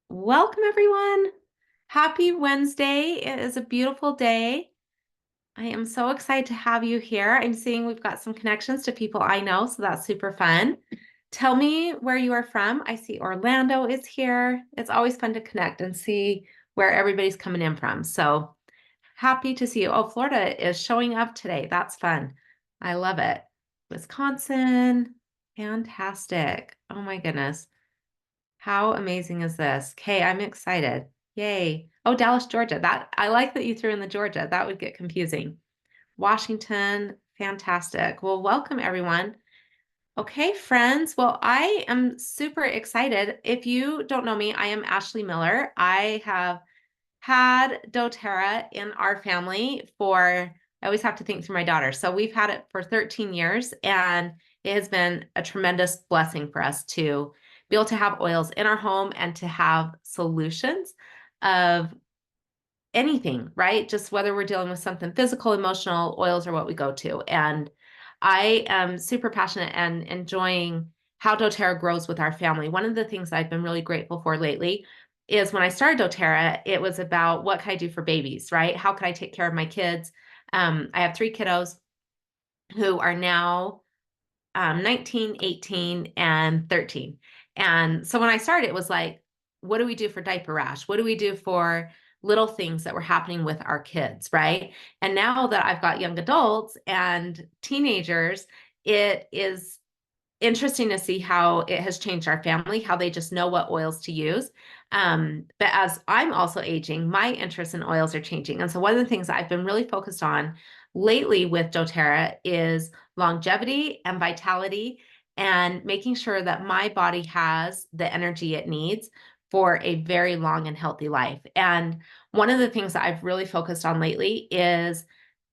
Welcome, everyone. Happy Wednesday. It is a beautiful day. I am so excited to have you here. I'm seeing we've got some connections to people I know, so that's super fun. Tell me where you are from. I see Orlando is here. It's always fun to connect and see where everybody's coming in from. So happy to see you. Oh, Florida is showing up today. That's fun. I love it. Wisconsin, fantastic. Oh my goodness. How amazing is this? Okay, I'm excited. Yay. Oh, Dallas, Georgia. That I like that you threw in the Georgia. That would get confusing. Washington, fantastic. Well, welcome everyone. Okay, friends. Well, I am super excited. If you don't know me, I am Ashlee Miller. I have had doTERRA in our family for, I always have to think through my daughter. So we've had it for 13 years, and it has been a tremendous blessing for us to be able to have oils in our home and to have solutions of anything, right? Just whether we're dealing with something physical, emotional, oils are what we go to. And I am super passionate and enjoying how doTERRA grows with our family. One of the things I've been really grateful for lately is when I started doTERRA, it was about what can I do for babies, right? How can I take care of my kids? I have three kiddos who are now 19, 18, and 13. And so when I started, it was like, what do we do for diaper rash? What do we do for little things that were happening with our kids, right? And now that I've got young adults and teenagers, it is interesting to see how it has changed our family, how they just know what oils to use. But as I'm also aging, my interests in oils are changing. And so one of the things I've been really focused on lately with doTERRA is longevity and vitality and making sure that my body has the energy it needs for a very long and healthy life. And one of the things that I've really focused on lately is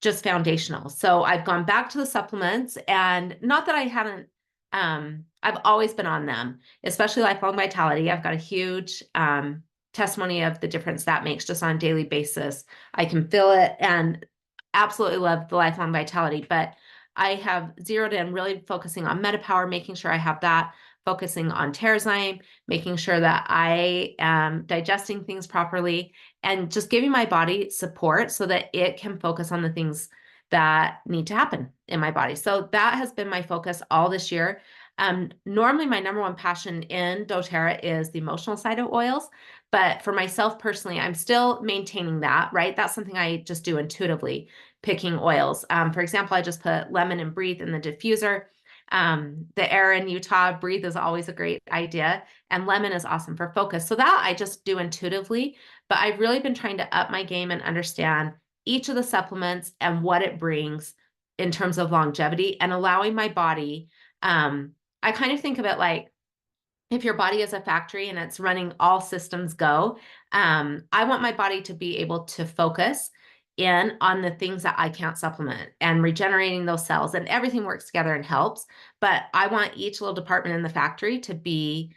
just foundational. So I've gone back to the supplements, and not that I haven't I've always been on them, especially lifelong vitality. I've got a huge testimony of the difference that makes just on a daily basis. I can feel it and absolutely love the lifelong vitality, but I have zeroed in really focusing on MetaPower, making sure I have that, focusing on TerraZyme, making sure that I am digesting things properly, and just giving my body support so that it can focus on the things that need to happen in my body. So that has been my focus all this year. Normally, my number one passion in doTERRA is the emotional side of oils, but for myself personally, I'm still maintaining that, right? That's something I just do intuitively, picking oils. For example, I just put lemon and breathe in the diffuser. The air in Utah, breathe is always a great idea, and lemon is awesome for focus. So that I just do intuitively, but I've really been trying to up my game and understand each of the supplements and what it brings in terms of longevity and allowing my body. I kind of think of it like if your body is a factory and it's running all systems go, I want my body to be able to focus in on the things that I can't supplement and regenerating those cells, and everything works together and helps. But I want each little department in the factory to be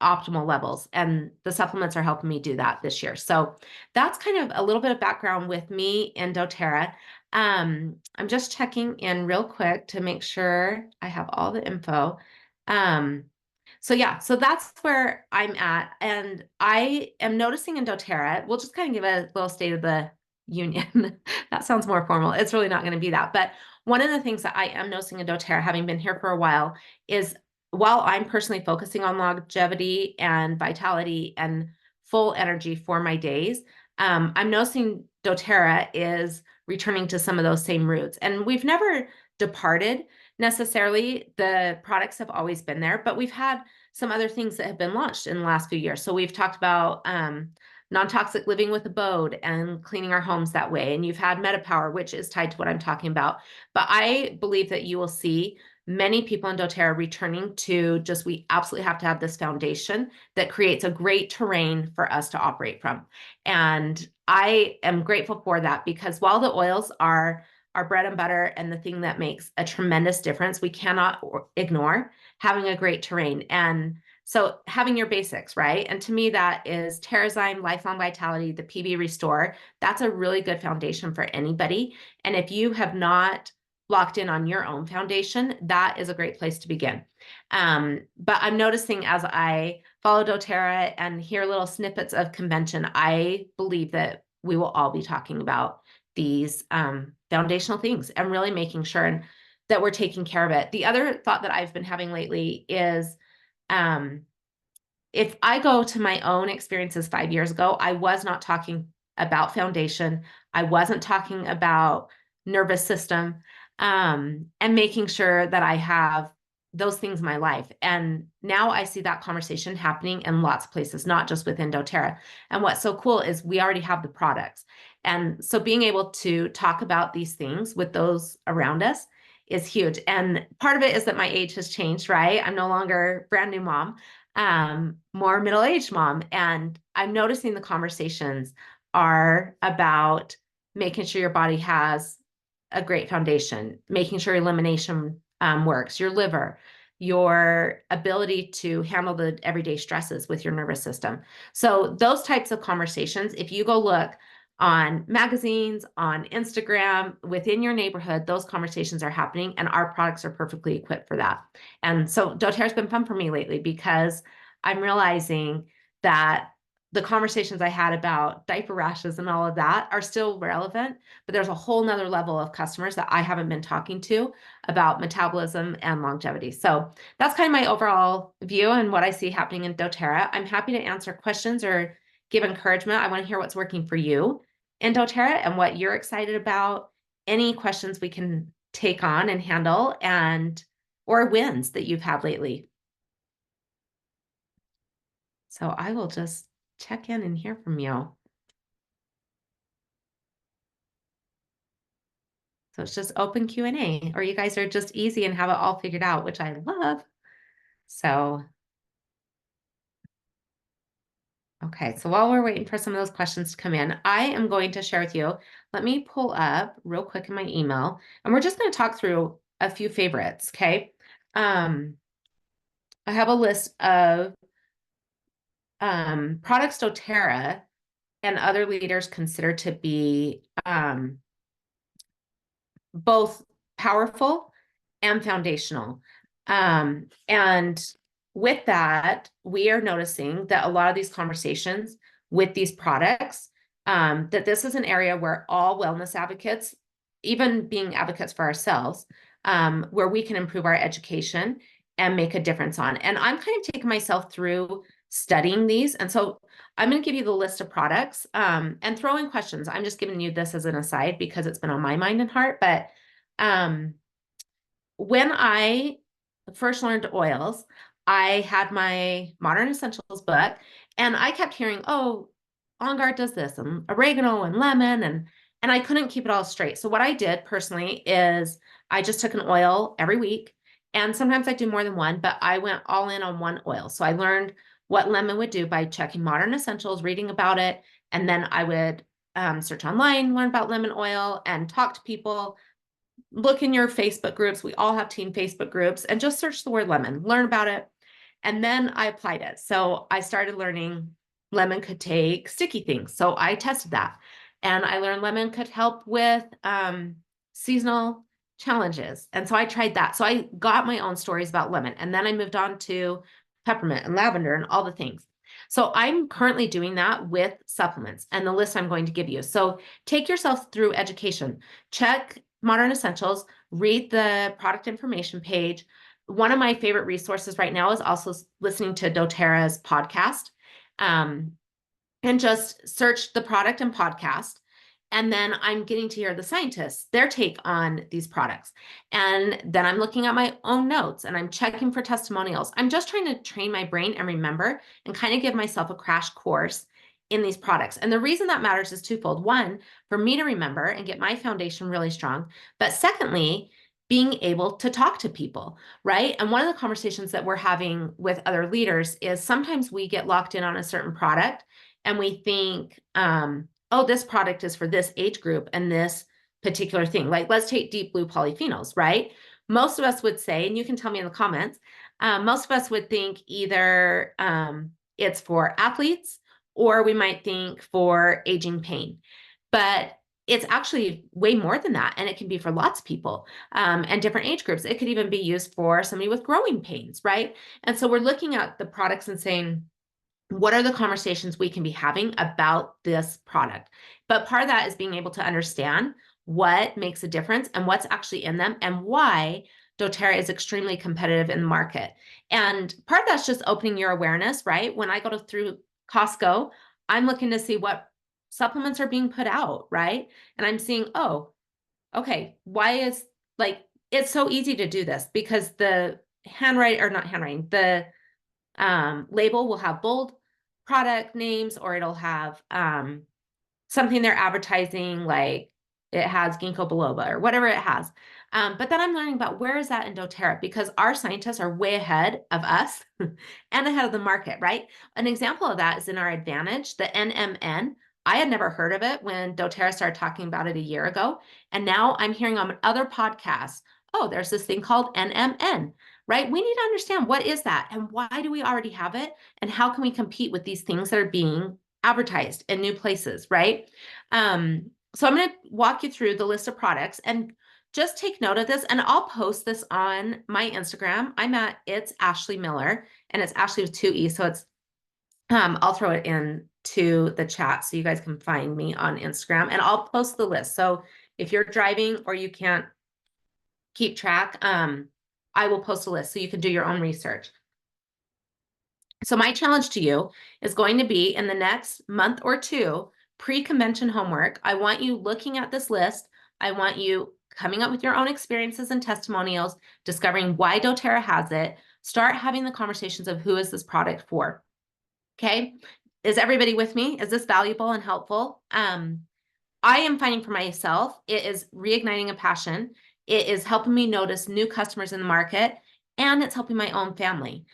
optimal levels, and the supplements are helping me do that this year. So that's kind of a little bit of background with me and doTERRA. I'm just checking in real quick to make sure I have all the info. So yeah, so that's where I'm at. And I am noticing in doTERRA, we'll just kind of give a little state of the union. That sounds more formal. It's really not going to be that. But one of the things that I am noticing in doTERRA, having been here for a while, is while I'm personally focusing on longevity and vitality and full energy for my days, I'm noticing doTERRA is returning to some of those same roots. And we've never departed necessarily. The products have always been there, but we've had some other things that have been launched in the last few years. So we've talked about non-toxic living with abode and cleaning our homes that way. And you've had MetaPower, which is tied to what I'm talking about. But I believe that you will see many people in doTERRA returning to just, we absolutely have to have this foundation that creates a great terrain for us to operate from. And I am grateful for that, because while the oils are our bread and butter and the thing that makes a tremendous difference, we cannot ignore having a great terrain. And so having your basics, right? And to me, that is TerraZyme, Lifelong Vitality, the PB Restore. That's a really good foundation for anybody. And if you have not locked in on your own foundation, that is a great place to begin. But I'm noticing as I follow doTERRA and hear little snippets of convention, I believe that we will all be talking about these foundational things and really making sure that we're taking care of it. The other thought that I've been having lately is if I go to my own experiences 5 years ago, I was not talking about foundation. I wasn't talking about nervous system, and making sure that I have those things in my life. And now I see that conversation happening in lots of places, not just within doTERRA. And what's so cool is we already have the products. And so being able to talk about these things with those around us is huge. And part of it is that my age has changed, right? I'm no longer brand new mom, more middle-aged mom. And I'm noticing the conversations are about making sure your body has a great foundation, making sure elimination works, your liver, your ability to handle the everyday stresses with your nervous system. So those types of conversations, if you go look on magazines, on Instagram, within your neighborhood, those conversations are happening and our products are perfectly equipped for that. And so doTERRA's been fun for me lately because I'm realizing that the conversations I had about diaper rashes and all of that are still relevant, but there's a whole nother level of customers that I haven't been talking to about metabolism and longevity. So that's kind of my overall view and what I see happening in doTERRA. I'm happy to answer questions or give encouragement. I want to hear what's working for you in doTERRA and what you're excited about. Any questions we can take on and handle, and or wins that you've had lately. So I will just check in and hear from you. So it's just open Q&A, or you guys are just easy and have it all figured out, which I love. So, okay. So while we're waiting for some of those questions to come in, I am going to share with you, let me pull up real quick in my email, and we're just going to talk through a few favorites. Okay. I have a list of products doTERRA and other leaders consider to be both powerful and foundational. And with that, we are noticing that a lot of these conversations with these products, that this is an area where all wellness advocates, even being advocates for ourselves, where we can improve our education and make a difference on. And I'm kind of taking myself through studying these. And so I'm going to give you the list of products and throw in questions. I'm just giving you this as an aside because it's been on my mind and heart. But when I first learned oils, I had my Modern Essentials book, and I kept hearing, oh, On Guard does this, and oregano and lemon, and I couldn't keep it all straight. So what I did personally is I just took an oil every week, and sometimes I do more than one, but I went all in on one oil. So I learned what lemon would do by checking Modern Essentials, reading about it, and then I would search online, learn about lemon oil, and talk to people. Look in your Facebook groups. We all have team Facebook groups, and just search the word lemon, learn about it. And then I applied it. So I started learning lemon could take sticky things. So I tested that. And I learned lemon could help with seasonal challenges. And so I tried that. So I got my own stories about lemon. And then I moved on to peppermint and lavender and all the things. So I'm currently doing that with supplements and the list I'm going to give you. So take yourself through education. Check Modern Essentials, read the product information page. One of my favorite resources right now is also listening to doTERRA's podcast, and just search the product and podcast. And then I'm getting to hear the scientists, their take on these products. And then I'm looking at my own notes and I'm checking for testimonials. I'm just trying to train my brain and remember and kind of give myself a crash course in these products. And the reason that matters is twofold. One, for me to remember and get my foundation really strong. But secondly, being able to talk to people, right? And one of the conversations that we're having with other leaders is sometimes we get locked in on a certain product and we think, oh, this product is for this age group and this particular thing. Like, let's take deep blue polyphenols, right? Most of us would say, and you can tell me in the comments, most of us would think either it's for athletes or we might think for aging pain. But it's actually way more than that. And it can be for lots of people and different age groups. It could even be used for somebody with growing pains, right? And so we're looking at the products and saying, what are the conversations we can be having about this product? But part of that is being able to understand what makes a difference and what's actually in them and why doTERRA is extremely competitive in the market. And part of that's just opening your awareness, right? When I go through Costco, I'm looking to see what supplements are being put out, right? And I'm seeing, oh, okay, why is like, it's so easy to do this because the handwriting, or not handwriting, the label will have bold product names, or it'll have something they're advertising, like it has ginkgo biloba or whatever it has. But then I'm learning about where is that in doTERRA, because our scientists are way ahead of us and ahead of the market, right? An example of that is in our Advantage, the NMN. I had never heard of it when doTERRA started talking about it a year ago. And now I'm hearing on other podcasts, oh, there's this thing called NMN, right? We need to understand what is that and why do we already have it and how can we compete with these things that are being advertised in new places, right? So I'm going to walk you through the list of products and just take note of this, and I'll post this on my Instagram. I'm at It's Ashlee Miller, and it's Ashlee with 2 E. So it's I'll throw it in to the chat so you guys can find me on Instagram, and I'll post the list. So if you're driving or you can't keep track, I will post a list so you can do your own research. So my challenge to you is going to be in the next month or two, pre-convention homework. I want you looking at this list. I want you coming up with your own experiences and testimonials, discovering why doTERRA has it. Start having the conversations of who is this product for. Okay. Is everybody with me? Is this valuable and helpful? I am finding for myself, it is reigniting a passion. It is helping me notice new customers in the market, and it's helping my own family.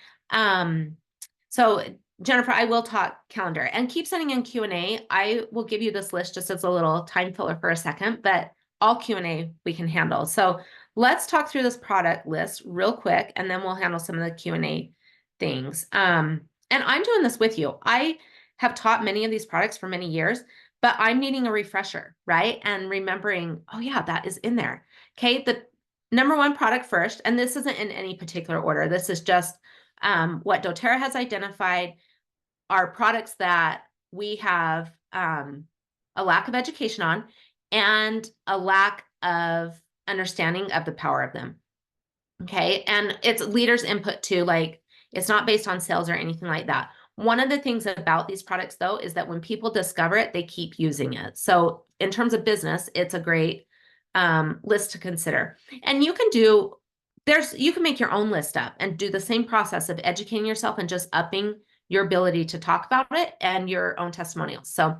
So Jennifer, I will talk calendar, and keep sending in Q&A. I will give you this list just as a little time filler for a second, but all Q&A we can handle. So let's talk through this product list real quick, and then we'll handle some of the Q&A things. And I'm doing this with you. I have taught many of these products for many years, but I'm needing a refresher, right? And remembering, oh yeah, that is in there. Okay, the number one product first, and this isn't in any particular order. This is just what doTERRA has identified are products that we have a lack of education on and a lack of understanding of the power of them. Okay, and it's leaders' input too. Like, it's not based on sales or anything like that. One of the things about these products, though, is that when people discover it, they keep using it. So in terms of business, it's a great list to consider. And you can do, you can make your own list up and do the same process of educating yourself and just upping your ability to talk about it and your own testimonials. So,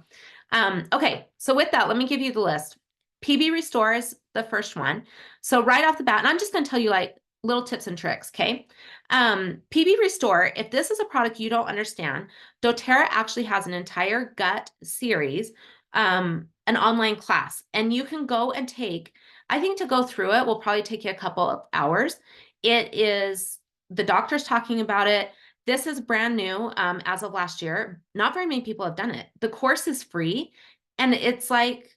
okay, so with that, let me give you the list. PB Restore is the first one. So right off the bat, and I'm just going to tell you like little tips and tricks, okay? PB Restore, if this is a product you don't understand, doTERRA actually has an entire gut series, an online class, and you can go and take, I think to go through it will probably take you a couple of hours. It is, the doctor's talking about it. This is brand new as of last year. Not very many people have done it. The course is free, and it's like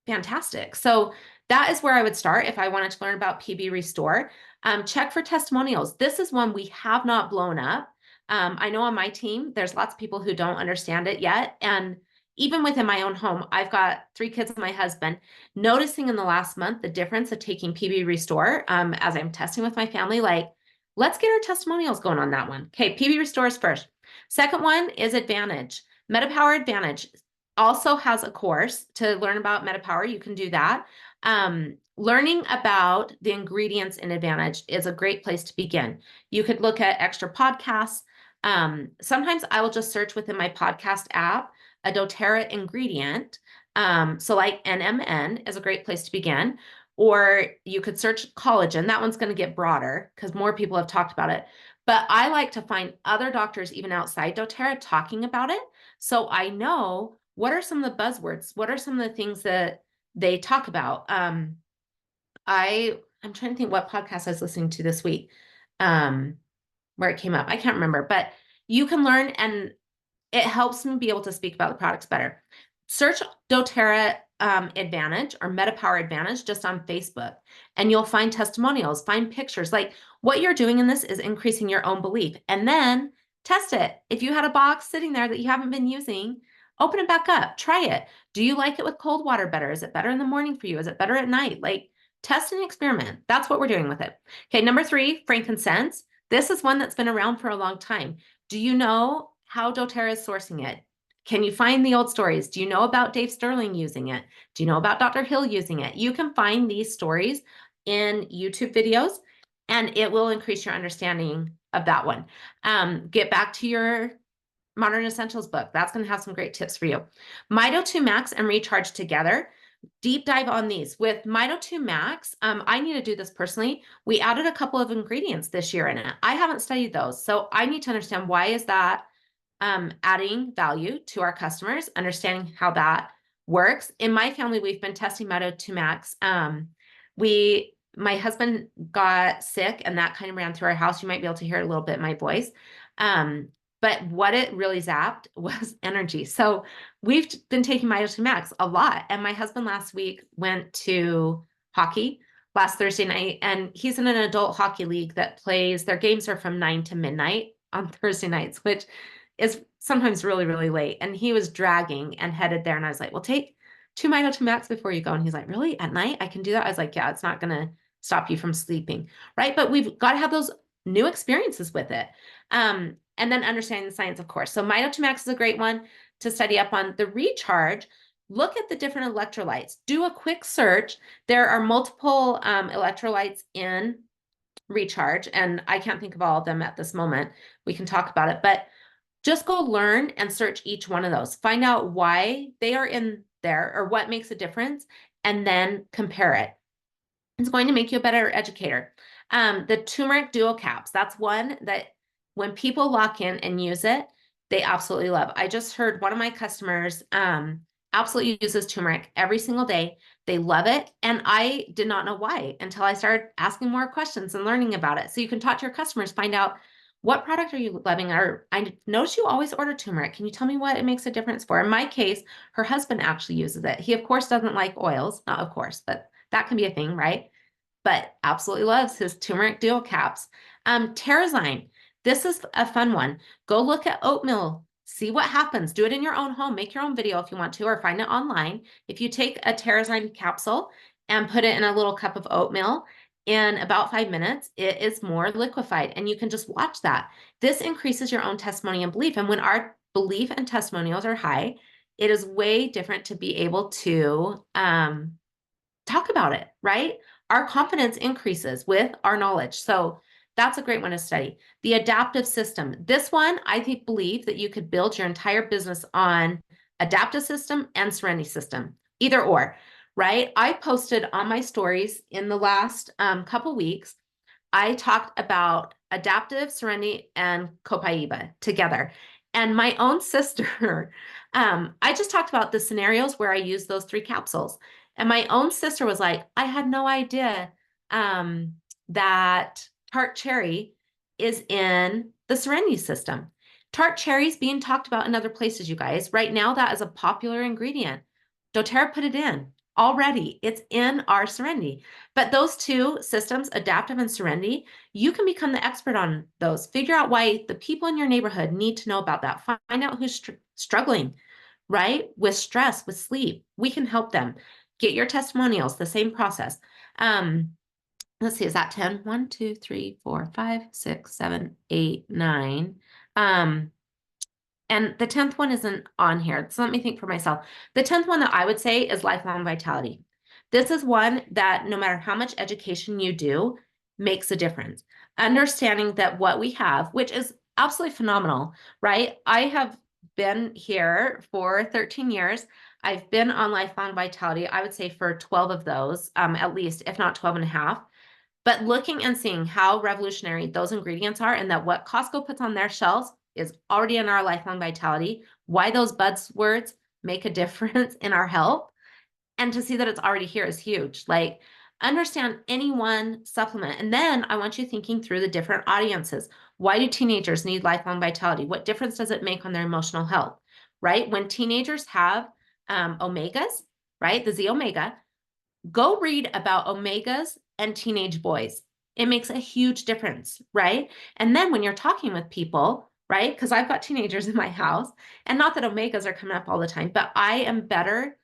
fantastic. So that is where I would start if I wanted to learn about PB Restore. Check for testimonials. This is one we have not blown up. I know on my team, there's lots of people who don't understand it yet. And even within my own home, I've got 3 kids and my husband, noticing in the last month the difference of taking PB Restore as I'm testing with my family, like, let's get our testimonials going on that one. Okay, PB Restore is first. Second one is Advantage. MetaPower Advantage also has a course to learn about MetaPower. You can do that. Learning about the ingredients in Advantage is a great place to begin. You could look at extra podcasts. Sometimes I will just search within my podcast app a doTERRA ingredient. So like NMN is a great place to begin. Or you could search collagen. That one's going to get broader because more people have talked about it. But I like to find other doctors even outside doTERRA talking about it. So I know what are some of the buzzwords? What are some of the things that they talk about? I'm trying to think what podcast I was listening to this week, where it came up. I can't remember, but you can learn, and it helps me be able to speak about the products better. Search doTERRA Advantage or MetaPower Advantage just on Facebook, and you'll find testimonials, find pictures. Like what you're doing in this is increasing your own belief, and then test it. If you had a box sitting there that you haven't been using, open it back up, try it. Do you like it with cold water better? Is it better in the morning for you? Is it better at night? Like test and experiment. That's what we're doing with it. Okay, number 3, frankincense. This is one that's been around for a long time. Do you know how doTERRA is sourcing it? Can you find the old stories? Do you know about Dave Sterling using it? Do you know about Dr. Hill using it? You can find these stories in YouTube videos, and it will increase your understanding of that one. Get back to your Modern Essentials book. That's going to have some great tips for you. Mito 2 Max and Recharge together. Deep dive on these. With Mito 2 Max, I need to do this personally. We added a couple of ingredients this year in it. I haven't studied those, so I need to understand why is that adding value to our customers, understanding how that works. In my family, we've been testing Mito 2 Max. My husband got sick, and that kind of ran through our house. You might be able to hear a little bit my voice. But what it really zapped was energy. So we've been taking Mito 2 Max a lot. And my husband last week went to hockey last Thursday night, and he's in an adult hockey league that plays, their games are from 9 to midnight on Thursday nights, which is sometimes really, really late. And he was dragging and headed there. And I was like, well, take 2 Mito 2 Max before you go. And he's like, really? At night I can do that? I was like, yeah, it's not going to stop you from sleeping, right? But we've got to have those new experiences with it. And then understanding the science, of course. So Mito 2 Max is a great one to study up on. The Recharge, look at the different electrolytes. Do a quick search. There are multiple electrolytes in Recharge, and I can't think of all of them at this moment. We can talk about it, but just go learn and search each one of those. Find out why they are in there or what makes a difference, and then compare it. It's going to make you a better educator. The turmeric duo caps, that's one that when people lock in and use it, they absolutely love. I just heard one of my customers absolutely uses turmeric every single day. They love it. And I did not know why until I started asking more questions and learning about it. So you can talk to your customers, find out what product are you loving? Or I notice you always order turmeric. Can you tell me what it makes a difference for? In my case, her husband actually uses it. He, of course, doesn't like oils. Not of course, but that can be a thing, right? But absolutely loves his turmeric duo caps. Terrazyme. This is a fun one. Go look at oatmeal. See what happens. Do it in your own home. Make your own video if you want to, or find it online. If you take a Terrazyme capsule and put it in a little cup of oatmeal, in about 5 minutes, it is more liquefied, and you can just watch that. This increases your own testimony and belief. And when our belief and testimonials are high, it is way different to be able to talk about it, right? Our confidence increases with our knowledge. So that's a great one to study. The adaptive system. This one, I believe that you could build your entire business on adaptive system and serenity system, either or, right? I posted on my stories in the last couple weeks, I talked about adaptive, serenity, and Copaiba together. And my own sister, I just talked about the scenarios where I use those 3 capsules. And my own sister was like, I had no idea that tart cherry is in the serenity system. Tart cherry is being talked about in other places, you guys. Right now, that is a popular ingredient. doTERRA put it in already. It's in our serenity. But those 2 systems, adaptive and serenity, you can become the expert on those. Figure out why the people in your neighborhood need to know about that. Find out who's struggling, right? With stress, with sleep. We can help them. Get your testimonials, the same process. Let's see, is that 10? 1, 2, 3, 4, 5, 6, 7, 8, 9. And the 10th one isn't on here. So let me think for myself. The 10th one that I would say is lifelong vitality. This is one that no matter how much education you do, makes a difference. Understanding that what we have, which is absolutely phenomenal, right? I have been here for 13 years. I've been on lifelong vitality, I would say for 12 of those, at least, if not 12 and a half. But looking and seeing how revolutionary those ingredients are, and that what Costco puts on their shelves is already in our lifelong vitality, why those buzzwords make a difference in our health, and to see that it's already here is huge. Like, understand any one supplement. And then I want you thinking through the different audiences. Why do teenagers need lifelong vitality? What difference does it make on their emotional health, right? When teenagers have omegas, right? The Z omega. Go read about omegas and teenage boys. It makes a huge difference, right? And then when you're talking with people, right? Because I've got teenagers in my house, and not that omegas are coming up all the time, but I am better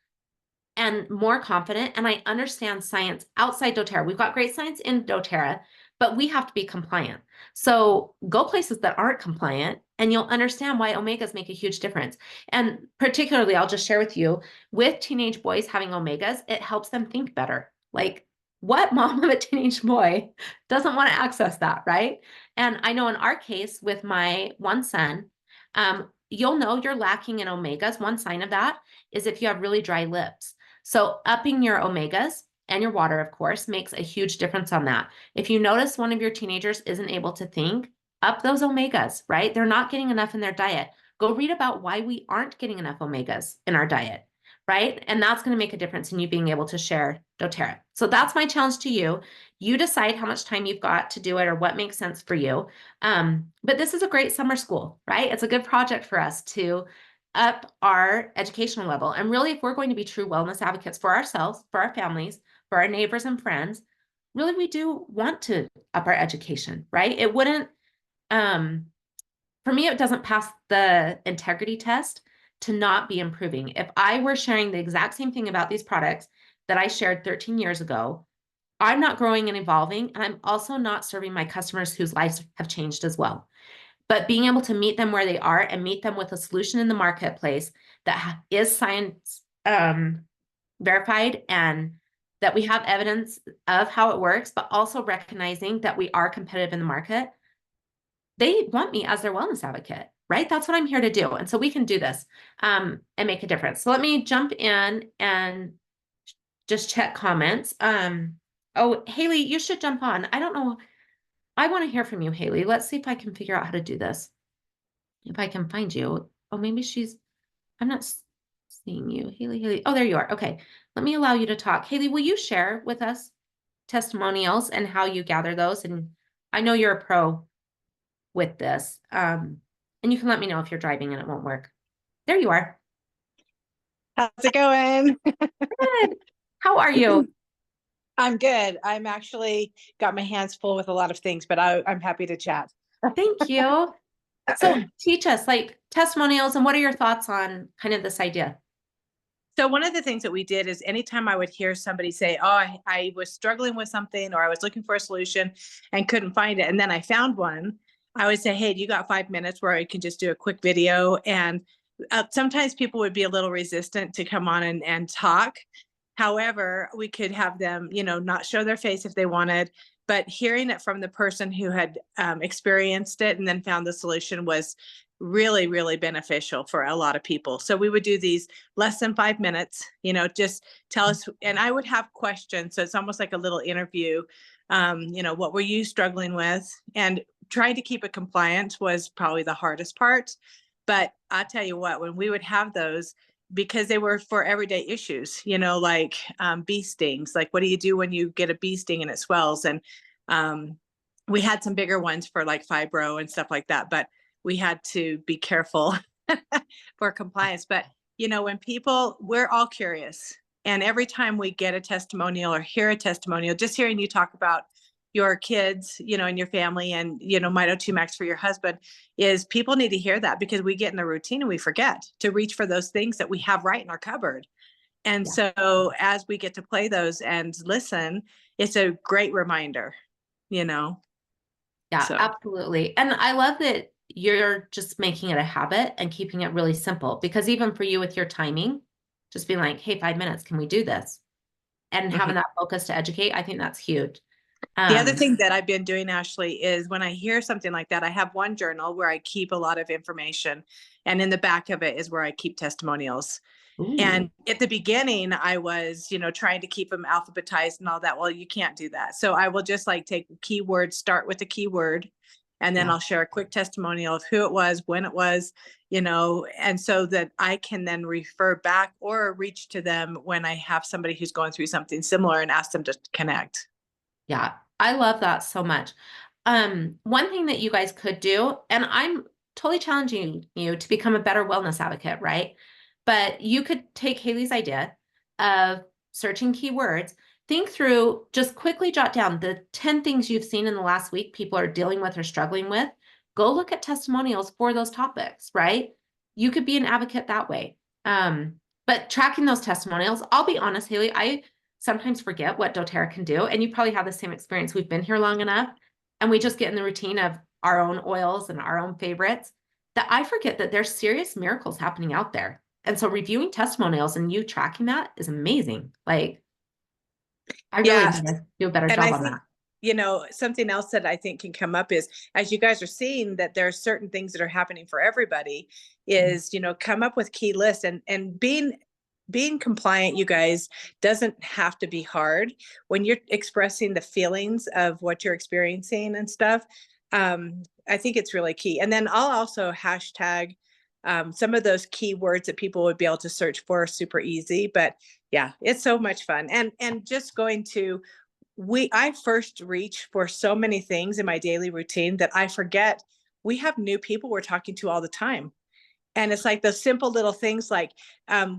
and more confident, and I understand science outside doTERRA. We've got great science in doTERRA, but we have to be compliant. So go places that aren't compliant, and you'll understand why omegas make a huge difference. And particularly, I'll just share with you, with teenage boys having omegas, it helps them think better. Like, what mom of a teenage boy doesn't want to access that, right? And I know in our case with my one son, you'll know you're lacking in omegas. One sign of that is if you have really dry lips. So upping your omegas and your water, of course, makes a huge difference on that. If you notice one of your teenagers isn't able to think, up those omegas, right? They're not getting enough in their diet. Go read about why we aren't getting enough omegas in our diet, right? And that's going to make a difference in you being able to share doTERRA. So that's my challenge to you. You decide how much time you've got to do it or what makes sense for you. But this is a great summer school, right? It's a good project for us to up our educational level. And really, if we're going to be true wellness advocates for ourselves, for our families, for our neighbors and friends, really, we do want to up our education, right? It wouldn't, for me, it doesn't pass the integrity test to not be improving. If I were sharing the exact same thing about these products that I shared 13 years ago, I'm not growing and evolving, and I'm also not serving my customers whose lives have changed as well. But being able to meet them where they are and meet them with a solution in the marketplace that is science verified and that we have evidence of how it works, but also recognizing that we are competitive in the market, they want me as their wellness advocate, right? That's what I'm here to do. And so we can do this and make a difference. So let me jump in and just check comments. Oh, Haley, you should jump on. I don't know. I want to hear from you, Haley. Let's see if I can figure out how to do this. If I can find you. Oh, maybe I'm not seeing you. Haley. Oh, there you are. Okay. Let me allow you to talk. Haley, will you share with us testimonials and how you gather those? And I know you're a pro with this. And you can let me know if you're driving and it won't work. There you are. How's it going? Good. How are you? I'm good. I'm actually got my hands full with a lot of things, but I'm happy to chat. Thank you. So teach us like testimonials and what are your thoughts on kind of this idea? So one of the things that we did is anytime I would hear somebody say, oh, I was struggling with something or I was looking for a solution and couldn't find it, and then I found one, I would say, hey, you got 5 minutes where I can just do a quick video. And sometimes people would be a little resistant to come on and talk. However, we could have them, not show their face if they wanted, but hearing it from the person who had experienced it and then found the solution was really, really beneficial for a lot of people. So we would do these less than 5 minutes, just tell us, and I would have questions. So it's almost like a little interview. What were you struggling with? And trying to keep it compliant was probably the hardest part. But I'll tell you what, when we would have those, because they were for everyday issues, like bee stings, like what do you do when you get a bee sting and it swells? And we had some bigger ones for like fibro and stuff like that, but we had to be careful for compliance. But, when we're all curious. And every time we get a testimonial or hear a testimonial, just hearing you talk about your kids, and your family and, Mito 2 Max for your husband, is people need to hear that because we get in the routine and we forget to reach for those things that we have right in our cupboard. And so as we get to play those and listen, it's a great reminder, Yeah, So. absolutely. And I love that you're just making it a habit and keeping it really simple because even for you with your timing, just being like, hey, 5 minutes, can we do this? And having that focus to educate, I think that's huge. The other thing that I've been doing, Ashlee, is when I hear something like that, I have one journal where I keep a lot of information. And in the back of it is where I keep testimonials. Ooh. And at the beginning, I was, trying to keep them alphabetized and all that. Well, you can't do that. So I will just like take keywords, start with the keyword, and then I'll share a quick testimonial of who it was, when it was, and so that I can then refer back or reach to them when I have somebody who's going through something similar and ask them to connect. Yeah, I love that so much. One thing that you guys could do, and I'm totally challenging you to become a better wellness advocate, right? But you could take Haley's idea of searching keywords, think through, just quickly jot down the 10 things you've seen in the last week people are dealing with or struggling with. Go look at testimonials for those topics, right? You could be an advocate that way. But tracking those testimonials, I'll be honest, Haley, I sometimes forget what doTERRA can do. And you probably have the same experience. We've been here long enough and we just get in the routine of our own oils and our own favorites that I forget that there's serious miracles happening out there. And so reviewing testimonials and you tracking that is amazing. Like, I really Yeah. need to do a better And I job on think, that. something else that I think can come up is, as you guys are seeing that there are certain things that are happening for everybody, is, come up with key lists, and being compliant, you guys, doesn't have to be hard when you're expressing the feelings of what you're experiencing and stuff. I think it's really key. And then I'll also hashtag some of those keywords that people would be able to search for, super easy. But yeah, it's so much fun. And just going to, I first reach for so many things in my daily routine that I forget we have new people we're talking to all the time. And it's like those simple little things, like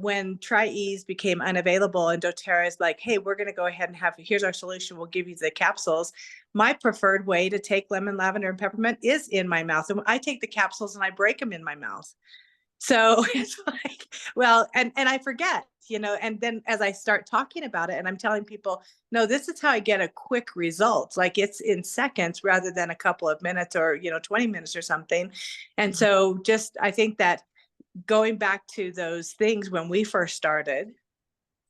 when Tri-Ease became unavailable and doTERRA is like, hey, we're going to go ahead and here's our solution. We'll give you the capsules. My preferred way to take lemon, lavender, and peppermint is in my mouth. And I take the capsules and I break them in my mouth. So it's like, well, and I forget, and then as I start talking about it and I'm telling people, no, this is how I get a quick result. Like, it's in seconds rather than a couple of minutes or, 20 minutes or something. And so I think that going back to those things when we first started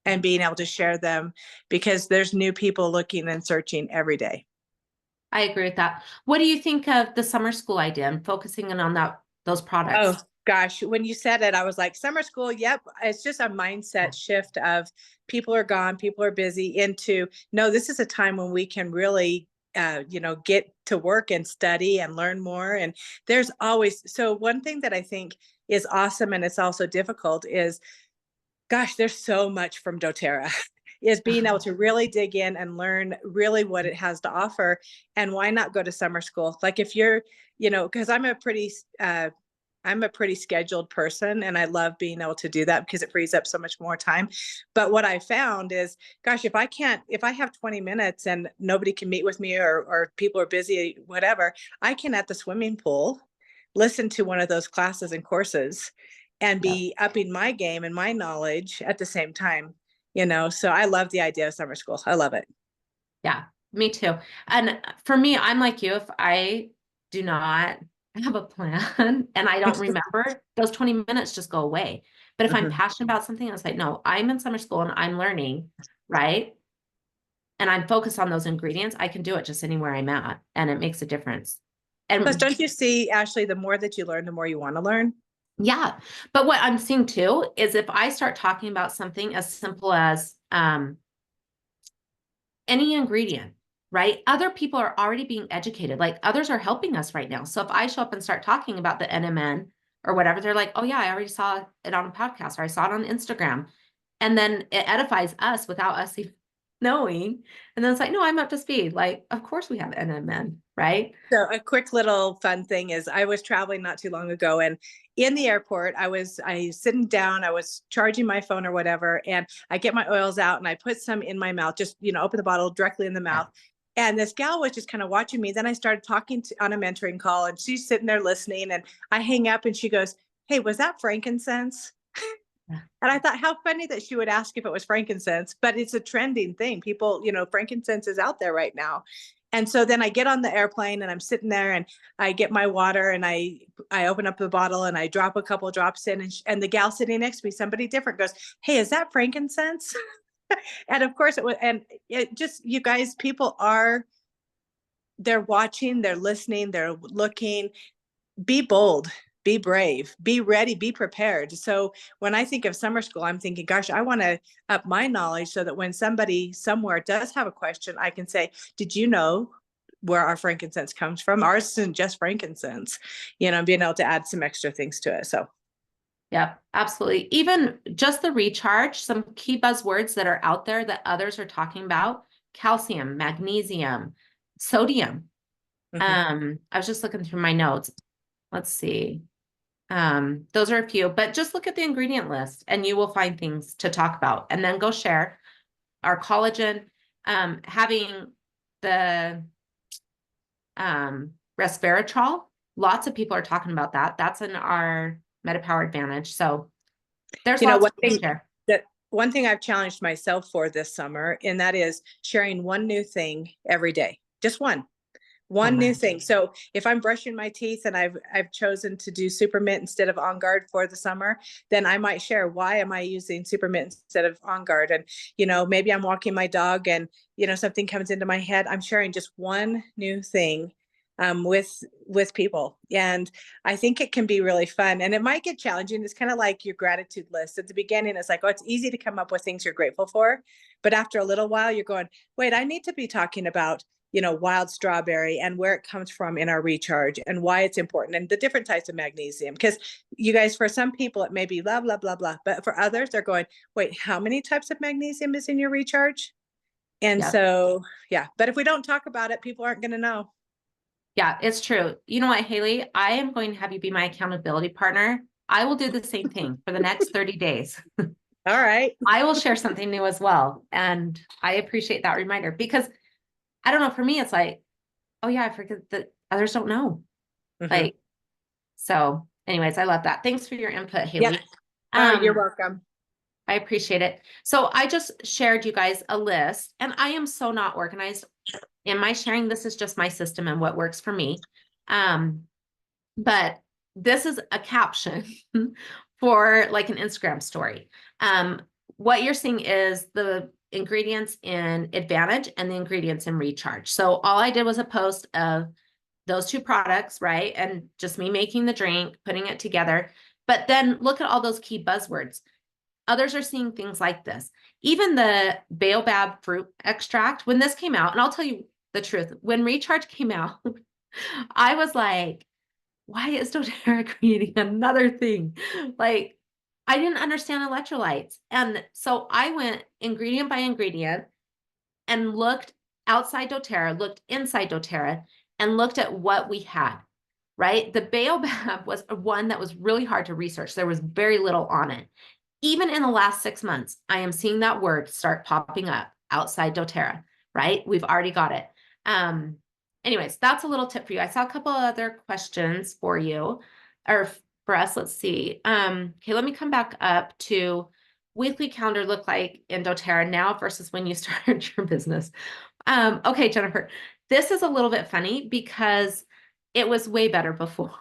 and being able to share them, because there's new people looking and searching every day. I agree with that. What do you think of the summer school idea and focusing in on those Oh products? gosh, when you said it, I was like, summer school, yep. It's just a mindset shift of people are gone, people are busy, into, no, this is a time when we can really get to work and study and learn more. And there's always, so one thing that I think is awesome, and it's also difficult, is, gosh, there's so much from doTERRA. Is being able to really dig in and learn really what it has to offer. And why not go to summer school? Like, if you're, because I'm a pretty scheduled person, and I love being able to do that because it frees up so much more time. But what I found is, gosh, if I have 20 minutes and nobody can meet with me, or people are busy, whatever, I can, at the swimming pool, listen to one of those classes and courses and Yeah. be upping my game and my knowledge at the same time. So I love the idea of summer school. I love it. Yeah, me too. And for me, I'm like you. If I do not have a plan and I don't remember, those 20 minutes just go away. But if I'm Mhm. passionate about something, I was like, no, I'm in summer school and I'm learning, right? And I'm focused on those ingredients, I can do it just anywhere I'm at, and it makes a difference. Plus, And don't you see, Ashlee, the more that you learn, the more you want to learn. yeah, but what I'm seeing too is if I start talking about something as simple as any ingredient, right? Other people are already being educated. Like, others are helping us right now. So if I show up and start talking about the NMN or whatever, they're like, oh yeah, I already saw it on a podcast, or I saw it on Instagram. And then it edifies us without us even knowing. And then it's like, no, I'm up to speed. Like, of course we have NMN, right? So a quick little fun thing is, I was traveling not too long ago, and in the airport, I sitting down, I was charging my phone or whatever, and I get my oils out and I put some in my mouth, just, open the bottle directly in the Yeah. mouth. And this gal was just kind of watching me. Then I started talking on a mentoring call, and she's sitting there listening, and I hang up and she goes, hey, was that frankincense? Yeah. And I thought, how funny that she would ask if it was frankincense, but it's a trending thing. People, frankincense is out there right now. And so then I get on the airplane and I'm sitting there and I get my water and I open up the bottle and I drop a couple drops in, and the gal sitting next to me, somebody different, goes, hey, is that frankincense? And of course it was. And it just, you guys, they're watching, they're listening, they're looking. Be bold, be brave, be ready, be prepared. So when I think of summer school, I'm thinking, gosh, I want to up my knowledge so that when somebody somewhere does have a question, I can say, did you know where our frankincense comes from? Ours isn't just frankincense, being able to add some extra things to it. So Yep, absolutely. Even just the recharge, some key buzzwords that are out there that others are talking about: calcium, magnesium, sodium. mhm. I was just looking through my notes. Let's see. Those are a few, but just look at the ingredient list and you will find things to talk about, and then go share our collagen, having the resveratrol. Lots of people are talking about that. That's in our MetaPower Advantage. So there's You know, lots one of things thing to share. that one thing I've challenged myself for this summer, and that is sharing one new thing every day. Just Oh one new my, thing. So if I'm brushing my teeth and I've chosen to do Super Mint instead of On Guard for the summer, then I might share, why am I using Super Mint instead of On Guard? And maybe I'm walking my dog and something comes into my head. I'm sharing just one new thing with people, and I think it can be really fun. And it might get challenging. It's kind of like your gratitude list at the beginning. It's like, oh, it's easy to come up with things you're grateful for, but after a little while you're going, wait, I need to be talking about wild strawberry and where it comes from in our recharge and why it's important and the different types of magnesium. Because you guys, for some people, it may be blah, blah, blah, blah. But for others, they're going, wait, how many types of magnesium is in your recharge? And yeah, so, yeah. But if we don't talk about it, people aren't going to know. yeah, it's true. You know what, Haley? I am going to have you be my accountability partner. I will do the same thing for the next 30 days. All right. I will share something new as well. And I appreciate that reminder because I don't know, for me, it's like, oh yeah, I forget that others don't know. Mm-hmm. Like, so anyways, I love that. Thanks for your input, Yeah. Haley. Oh, you're Um, welcome. I appreciate it. So I just shared you guys a list, and I am so not organized in my sharing. This is just my system and what works for me. But this is a caption for like an Instagram story. What you're seeing is the ingredients in Advantage and the ingredients in Recharge. So all I did was a post of those two products, right? And just me making the drink, putting it together. But then look at all those key buzzwords. Others are seeing things like this. Even the baobab fruit extract, when this came out, and I'll tell you the truth, when Recharge came out, I was like, why is doTERRA creating another thing? Like, I didn't understand electrolytes. And so I went ingredient by ingredient and looked outside doTERRA, looked inside doTERRA, and looked at what we had, right? The baobab was one that was really hard to research. There was very little on it. Even in the last 6 months, I am seeing that word start popping up outside doTERRA, right? We've already got it. Anyways, that's a little tip for you. I saw a couple of other questions for you or for us. Let's see. Okay, let me come back up to weekly calendar look like in doTERRA now versus when you started your business. Okay, Jennifer, this is a little bit funny because it was way better before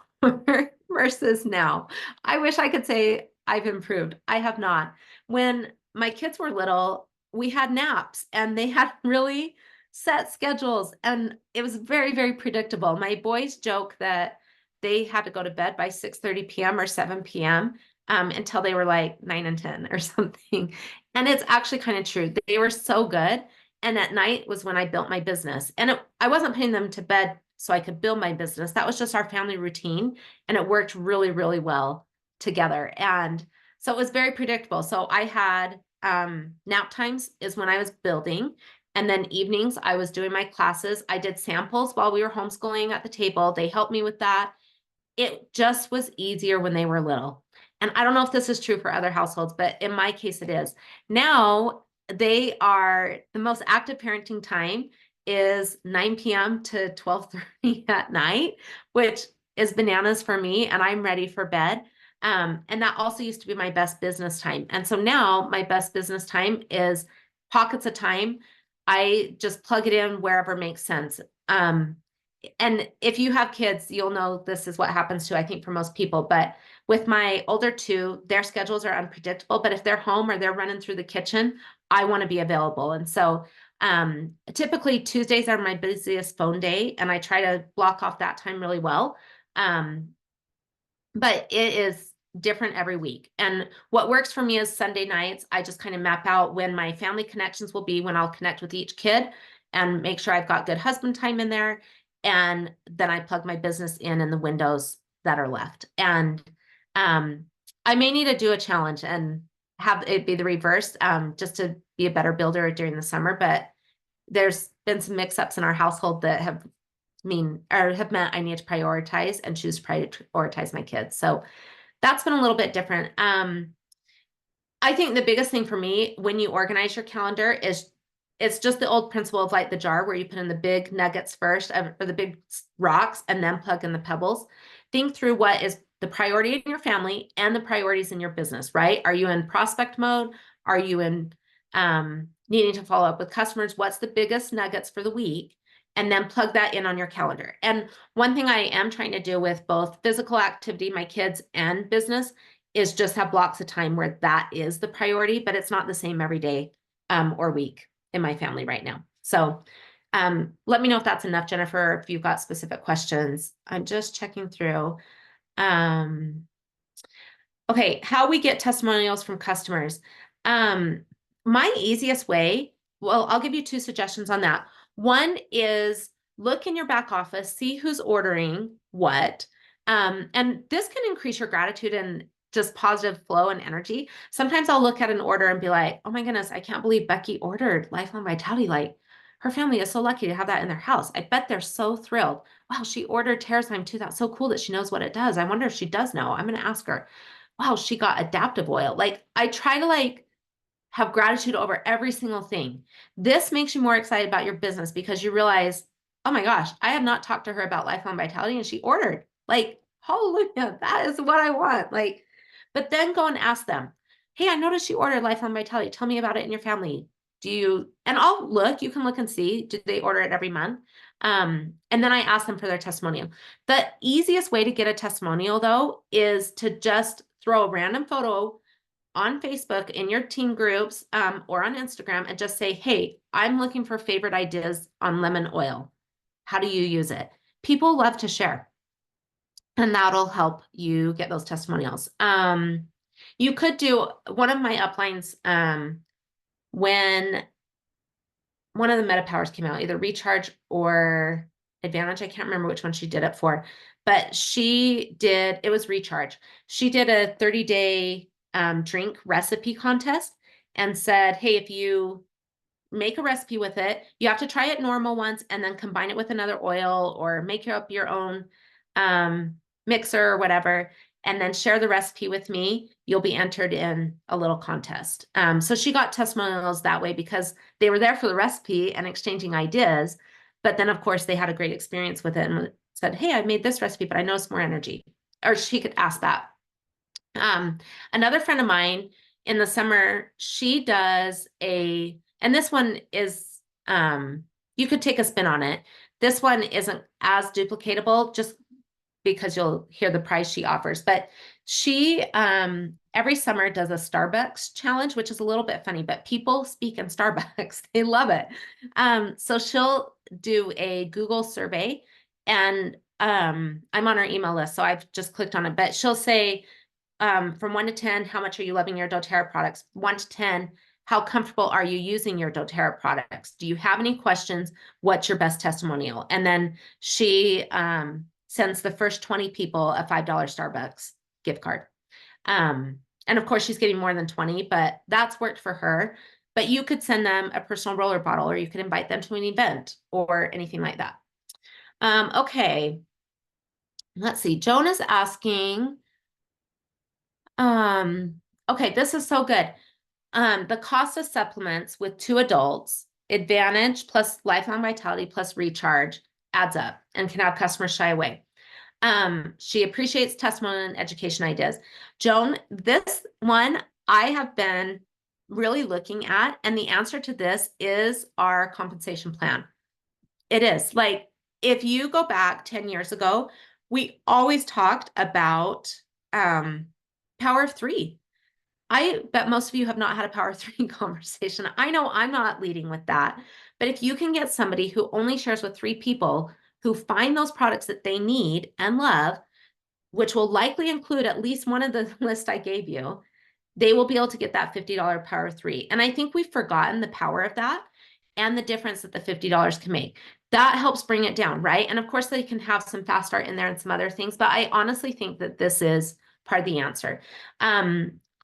versus now. I wish I could say I've improved. I have not. When my kids were little, we had naps and they had really set schedules and it was very, very predictable. My boys joke that they had to go to bed by 6:30 p.m. or 7 p.m. Until they were like 9 and 10 or something. And it's actually kind of true. They were so good. And at night was when I built my business. And I wasn't putting them to bed so I could build my business. That was just our family routine. And it worked really, really well together. And so it was very predictable. So I had nap times is when I was building. And then evenings, I was doing my classes. I did samples while we were homeschooling at the table. They helped me with that. It just was easier when they were little. And I don't know if this is true for other households, but in my case, it is. Now they are the most active parenting time is 9 p.m. to 12:30 at night, which is bananas for me. And I'm ready for bed. And that also used to be my best business time. And so now my best business time is pockets of time. I just plug it in wherever makes sense. And if you have kids, you'll know this is what happens to, I think, for most people. But with my older two, their schedules are unpredictable. But if they're home or they're running through the kitchen, I want to be available. And so typically Tuesdays are my busiest phone day, and I try to block off that time really well. But it is different every week. And what works for me is Sunday nights. I just kind of map out when my family connections will be, when I'll connect with each kid and make sure I've got good husband time in there. And then I plug my business in the windows that are left. And I may need to do a challenge and have it be the reverse, just to be a better builder during the summer. But there's been some mix-ups in our household that have meant I need to prioritize and choose to prioritize my kids. So that's been a little bit different. I think the biggest thing for me when you organize your calendar is it's just the old principle of like the jar where you put in the big nuggets first or the big rocks and then plug in the pebbles. Think through what is the priority in your family and the priorities in your business, right? Are you in prospect mode? Are you in needing to follow up with customers? What's the biggest nuggets for the week? And then plug that in on your calendar. And one thing I am trying to do with both physical activity, my kids, and business is just have blocks of time where that is the priority, but it's not the same every day or week in my family right now. So let me know if that's enough, Jennifer, if you've got specific questions. I'm just checking through. Okay, how we get testimonials from customers. My easiest way, well, I'll give you two suggestions on that. One is look in your back office, see who's ordering what. And this can increase your gratitude and just positive flow and energy. Sometimes I'll look at an order and be like, oh my goodness, I can't believe Becky ordered Lifelong Vitality Light. Her family is so lucky to have that in their house. I bet they're so thrilled. Wow, she ordered TerraTime too. That's so cool that she knows what it does. I wonder if she does know. I'm going to ask her. Wow, she got adaptive oil. Like I try to have gratitude over every single thing. This makes you more excited about your business because you realize, oh my gosh, I have not talked to her about Lifelong Vitality and she ordered. Like, hallelujah, that is what I want. Like, but then go and ask them, hey, I noticed you ordered Lifelong Vitality. Tell me about it in your family. Do you, and I'll look, you can look and see, do they order it every month? And then I ask them for their testimonial. The easiest way to get a testimonial though, is to just throw a random photo on Facebook in your team groups or on Instagram and just say, hey, I'm looking for favorite ideas on lemon oil. How do you use it? People love to share, and that'll help you get those testimonials. You could do one of my uplines when one of the Meta Powers came out, either Recharge or Advantage. I can't remember which one she did it for, but she did, it was Recharge. She did a 30-day drink recipe contest and said, hey, if you make a recipe with it, you have to try it normal once and then combine it with another oil or make up your own mixer or whatever, and then share the recipe with me. You'll be entered in a little contest. So she got testimonials that way because they were there for the recipe and exchanging ideas. But then, of course, they had a great experience with it and said, hey, I made this recipe, but I noticed more energy. Or she could ask that. Another friend of mine in the summer, she does and this one is, you could take a spin on it. This one isn't as duplicatable just because you'll hear the price she offers, but she, every summer does a Starbucks challenge, which is a little bit funny, but people speak in Starbucks. They love it. So she'll do a Google survey and, I'm on her email list, so I've just clicked on it, but she'll say, from 1 to 10, how much are you loving your doTERRA products? 1 to 10, how comfortable are you using your doTERRA products? Do you have any questions? What's your best testimonial? And then she sends the first 20 people a $5 Starbucks gift card. And of course, she's getting more than 20, but that's worked for her. But you could send them a personal roller bottle, or you could invite them to an event or anything like that. Okay. Let's see. Joan is asking, okay, this is so good. The cost of supplements with 2 adults, Advantage plus Lifelong Vitality plus Recharge adds up and can have customers shy away. She appreciates testimonial and education ideas. Joan, this one I have been really looking at, and the answer to this is our compensation plan. It is like, if you go back 10 years ago, we always talked about power of 3. I bet most of you have not had a power of 3 conversation. I know I'm not leading with that, but if you can get somebody who only shares with 3 people who find those products that they need and love, which will likely include at least one of the list I gave you, they will be able to get that $50 power of 3. And I think we've forgotten the power of that and the difference that the $50 can make. That helps bring it down, right? And of course, they can have some fast start in there and some other things, but I honestly think that this is part of the answer.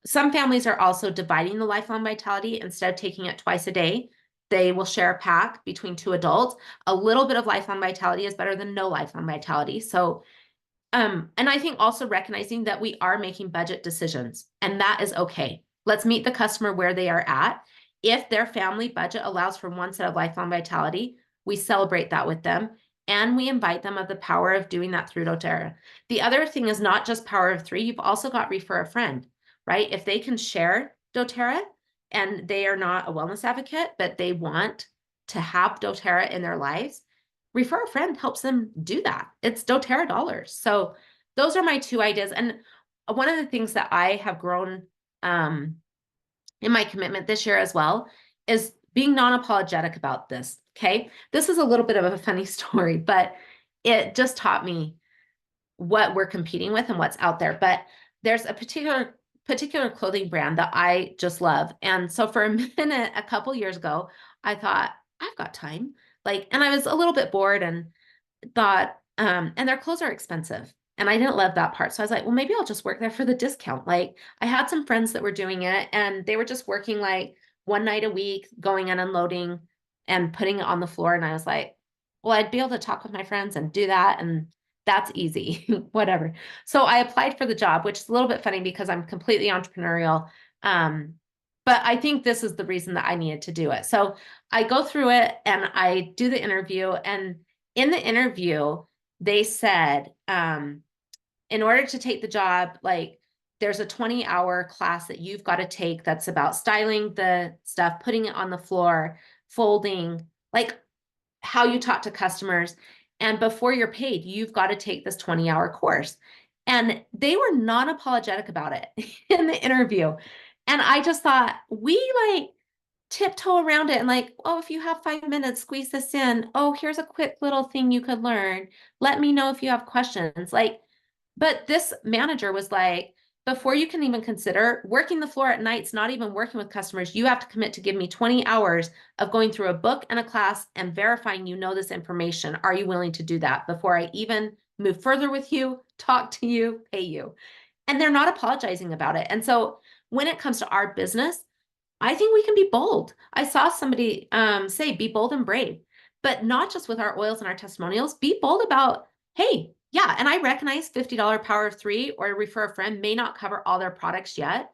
Some families are also dividing the Lifelong Vitality. Instead of taking it twice a day, they will share a pack between 2 adults. A little bit of Lifelong Vitality is better than no Lifelong Vitality. So And I think also recognizing that we are making budget decisions, and that is okay. Let's meet the customer where they are at. If their family budget allows for one set of lifelong vitality, we celebrate that with them, and we invite them of the power of doing that through doTERRA. The other thing is not just power of three, you've also got refer a friend, right? If they can share doTERRA and they are not a wellness advocate, but they want to have doTERRA in their lives, refer a friend helps them do that. It's doTERRA dollars. So those are my two ideas. And one of the things that I have grown in my commitment this year as well is being non-apologetic about this. Okay. This is a little bit of a funny story, but it just taught me what we're competing with and what's out there. But there's a particular clothing brand that I just love. And so for a minute, a couple years ago, I thought, I've got time. Like, and I was a little bit bored and thought, and their clothes are expensive. And I didn't love that part. So I was like, well, maybe I'll just work there for the discount. Like I had some friends that were doing it and they were just working like one night a week, going and unloading and putting it on the floor. And I was like, well, I'd be able to talk with my friends and do that. And that's easy, whatever. So I applied for the job, which is a little bit funny because I'm completely entrepreneurial. But I think this is the reason that I needed to do it. So I go through it and I do the interview. And in the interview, they said, in order to take the job, like there's a 20-hour class that you've got to take that's about styling the stuff, putting it on the floor, folding, like how you talk to customers. And before you're paid, you've got to take this 20-hour course. And they were non-apologetic about it in the interview. And I just thought, we like tiptoe around it and like, oh, if you have 5 minutes, squeeze this in. Oh, here's a quick little thing you could learn. Let me know if you have questions. Like, but this manager was like, before you can even consider working the floor at nights, not even working with customers, you have to commit to give me 20 hours of going through a book and a class and verifying you know this information. Are you willing to do that before I even move further with you, talk to you, pay you? And they're not apologizing about it. And so when it comes to our business, I think we can be bold. I saw somebody say, be bold and brave, but not just with our oils and our testimonials. Be bold about, hey, yeah, and I recognize $50 power of three or refer a friend may not cover all their products yet,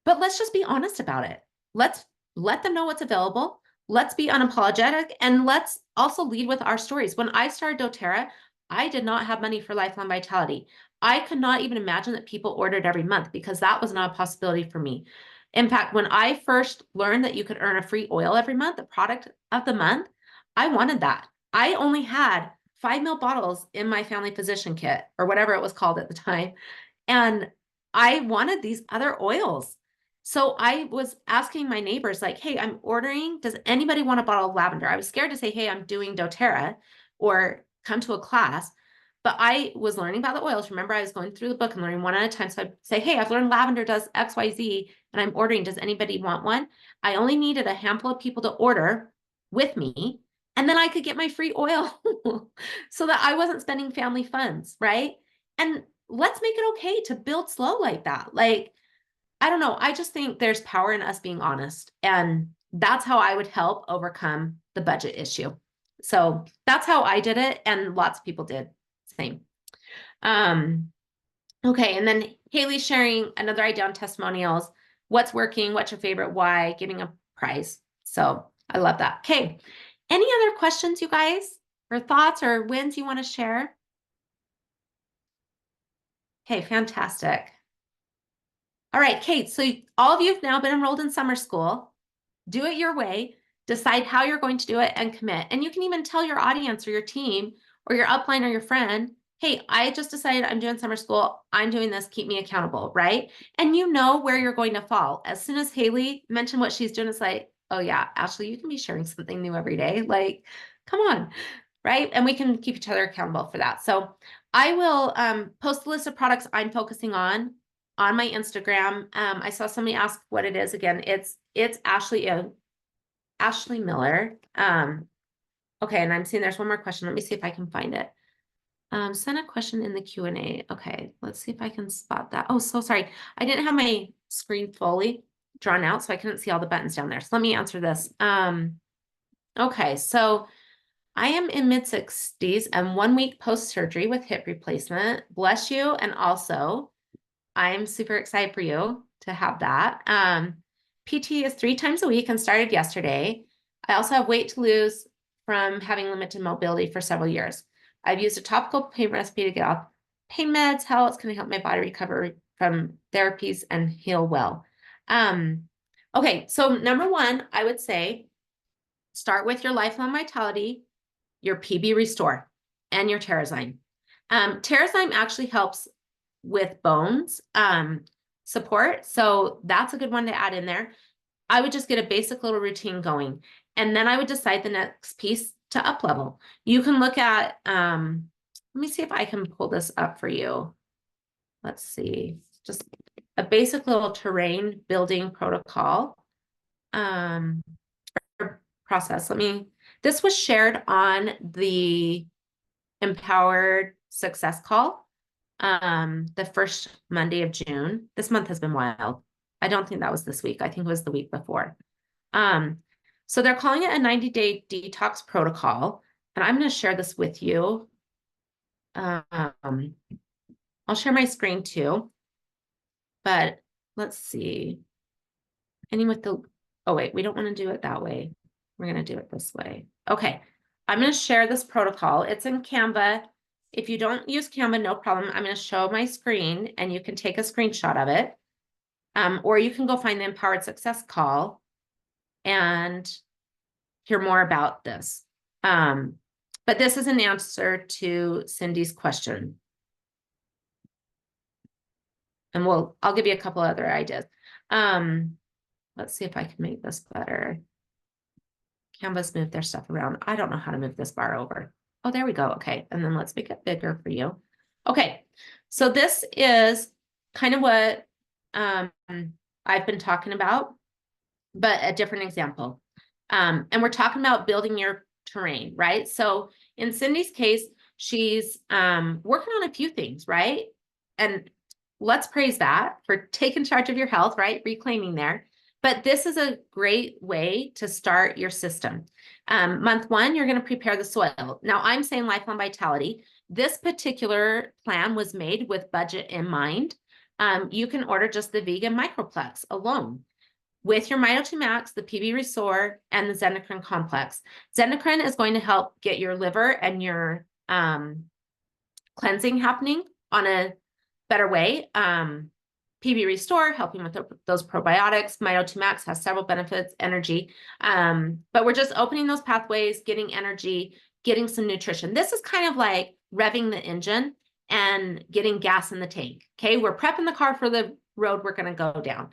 but let's just be honest about it. Let's let them know what's available. Let's be unapologetic and let's also lead with our stories. When I started doTERRA, I did not have money for lifelong vitality. I could not even imagine that people ordered every month because that was not a possibility for me. In fact, when I first learned that you could earn a free oil every month, the product of the month, I wanted that. I only had 5 ml bottles in my family physician kit or whatever it was called at the time. And I wanted these other oils. So I was asking my neighbors like, hey, I'm ordering. Does anybody want a bottle of lavender? I was scared to say, hey, I'm doing doTERRA or come to a class. But I was learning about the oils. Remember, I was going through the book and learning one at a time. So I'd say, hey, I've learned lavender does XYZ and I'm ordering. Does anybody want one? I only needed a handful of people to order with me. And then I could get my free oil so that I wasn't spending family funds, right? And let's make it okay to build slow like that. Like, I don't know. I just think there's power in us being honest. And that's how I would help overcome the budget issue. So that's how I did it. And lots of people did same. Okay. And then Haley's sharing another idea on testimonials. What's working? What's your favorite? Why? Giving a prize. So I love that. Okay. Any other questions, you guys, or thoughts or wins you want to share? Okay, fantastic. All right, Kate, so all of you have now been enrolled in summer school. Do it your way. Decide how you're going to do it and commit. And you can even tell your audience or your team or your upline or your friend, hey, I just decided I'm doing summer school. I'm doing this. Keep me accountable, right? And you know where you're going to fall. As soon as Haley mentioned what she's doing, it's like, oh yeah, Ashlee, you can be sharing something new every day. Like, come on, right? And we can keep each other accountable for that. So I will post a list of products I'm focusing on my Instagram. I saw somebody ask what it is again. It's Ashlee Miller. Okay, and I'm seeing there's one more question. Let me see if I can find it. Send a question in the Q&A. Okay, let's see if I can spot that. Oh, so sorry. I didn't have my screen fully drawn out, so I couldn't see all the buttons down there. So let me answer this. Okay, so I am in mid-60s and 1 week post-surgery with hip replacement. Bless you. And also, I'm super excited for you to have that. PT is 3 times a week and started yesterday. I also have weight to lose from having limited mobility for several years. I've used a topical pain recipe to get off pain meds. How else can I help my body recover from therapies and heal well? Okay, so number one, I would say start with your lifelong vitality, your PB Restore, and your TerraZyme. TerraZyme actually helps with bones support. So that's a good one to add in there. I would just get a basic little routine going. And then I would decide the next piece to up level. You can look at, let me see if I can pull this up for you. Let's see, just a basic little terrain building protocol process. This was shared on the Empowered Success Call the first Monday of June. This month has been wild. I don't think that was this week. I think it was the week before. So they're calling it a 90-day detox protocol. And I'm going to share this with you. I'll share my screen too. But let's see. Oh wait, we don't want to do it that way. We're going to do it this way. Okay. I'm going to share this protocol. It's in Canva. If you don't use Canva, no problem. I'm going to show my screen and you can take a screenshot of it. Or you can go find the Empowered Success Call and hear more about this. But this is an answer to Cindy's question. And I'll give you a couple other ideas. Let's see if I can make this better. Canva's moved their stuff around. I don't know how to move this bar over. Oh, there we go. Okay. And then let's make it bigger for you. Okay. So this is kind of what I've been talking about, but a different example. And we're talking about building your terrain, right? So in Cindy's case, she's working on a few things, right? And let's praise that for taking charge of your health, right? Reclaiming there. But this is a great way to start your system. Month one, you're going to prepare the soil. Now, I'm saying lifelong vitality. This particular plan was made with budget in mind. You can order just the vegan microplex alone with your Mito2 Max, the PB Restore, and the Zendocrine Complex. Zendocrine is going to help get your liver and your cleansing happening on a better way. PB Restore, helping with those probiotics. Mito2 Max has several benefits, energy. But we're just opening those pathways, getting energy, getting some nutrition. This is kind of like revving the engine and getting gas in the tank. Okay, we're prepping the car for the road we're going to go down.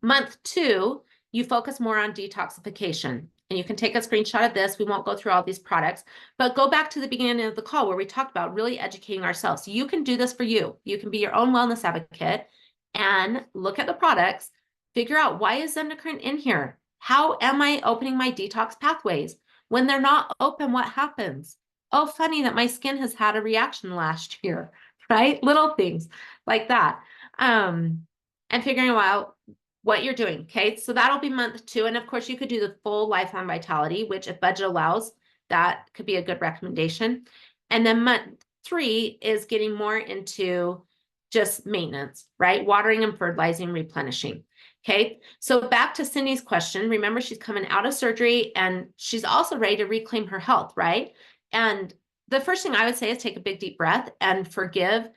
Month two, you focus more on detoxification. And you can take a screenshot of this. We won't go through all these products, but go back to the beginning of the call where we talked about really educating ourselves. So you can do this for you. You can be your own wellness advocate and look at the products, figure out why is endocrine in here? How am I opening my detox pathways? When they're not open, what happens? Oh, funny that my skin has had a reaction last year, right? Little things like that. And figuring out what you're doing. Okay. So that'll be month two. And of course you could do the full lifelong vitality, which if budget allows, that could be a good recommendation. And then month three is getting more into just maintenance, right? Watering and fertilizing, replenishing. Okay. So back to Cindy's question. Remember, she's coming out of surgery and she's also ready to reclaim her health, right? And the first thing I would say is take a big deep breath and forgive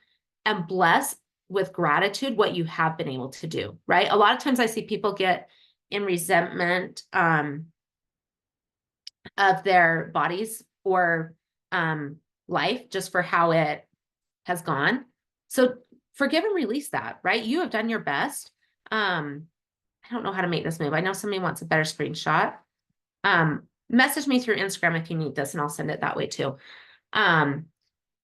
and bless with gratitude what you have been able to do, right? A lot of times I see people get in resentment of their bodies or life just for how it has gone. So forgive and release that, right? You have done your best. I don't know how to make this move. I know somebody wants a better screenshot. Message me through Instagram if you need this and I'll send it that way too.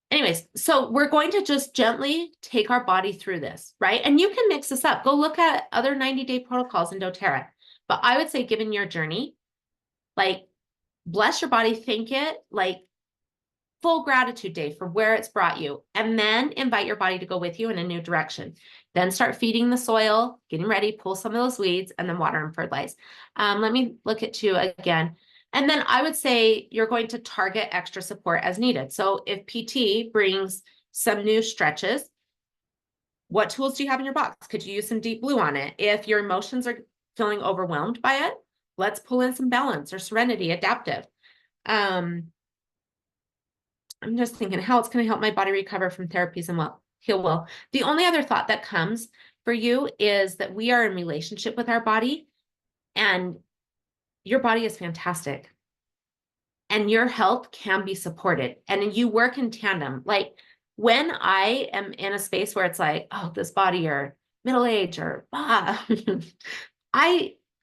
Anyways, so we're going to just gently take our body through this, right? And you can mix this up. Go look at other 90-day protocols in doTERRA. But I would say, given your journey, like bless your body, thank it, like full gratitude day for where it's brought you, and then invite your body to go with you in a new direction. Then start feeding the soil, getting ready, pull some of those weeds, and then water and fertilize. Let me look at you again. And then I would say you're going to target extra support as needed. So if PT brings some new stretches, what tools do you have in your box? Could you use some deep blue on it? If your emotions are feeling overwhelmed by it, let's pull in some balance or serenity, adaptive. I'm just thinking how it's going to help my body recover from therapies and heal well. The only other thought that comes for you is that we are in relationship with our body, and your body is fantastic. And your health can be supported, and you work in tandem. Like when I am in a space where it's like, oh, this body or middle age or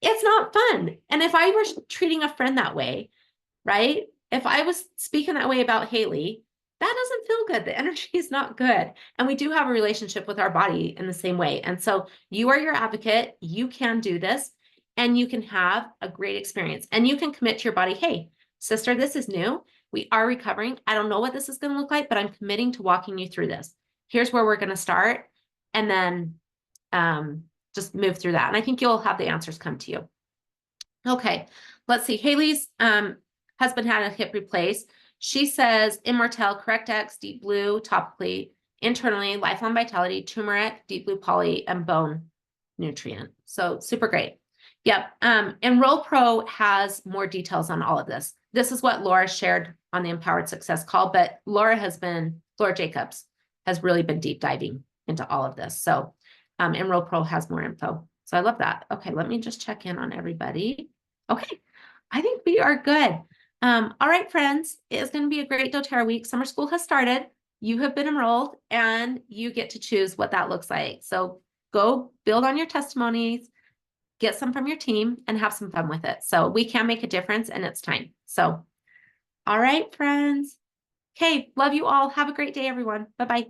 it's not fun. And if I were treating a friend that way, right? If I was speaking that way about Haley, that doesn't feel good. The energy is not good. And we do have a relationship with our body in the same way. And so you are your advocate. You can do this and you can have a great experience, and you can commit to your body. Hey, sister, this is new. We are recovering. I don't know what this is going to look like, but I'm committing to walking you through this. Here's where we're going to start. And then just move through that. And I think you'll have the answers come to you. Okay, let's see. Haley's husband had a hip replaced. She says Immortelle, Correct X, Deep Blue, topically, internally, Lifelong Vitality, Turmeric, Deep Blue Poly, and Bone Nutrient. So super great. Yep. Enroll Pro has more details on all of this. This is what Laura shared on the Empowered Success call, but Laura Jacobs has really been deep diving into all of this. So Enroll Pro has more info. So I love that. Okay, let me just check in on everybody. Okay, I think we are good. All right, friends, it is going to be a great doTERRA week. Summer school has started. You have been enrolled and you get to choose what that looks like. So go build on your testimonies, get some from your team, and have some fun with it. So we can make a difference, and it's time. So, all right, friends. Okay, love you all. Have a great day, everyone. Bye-bye.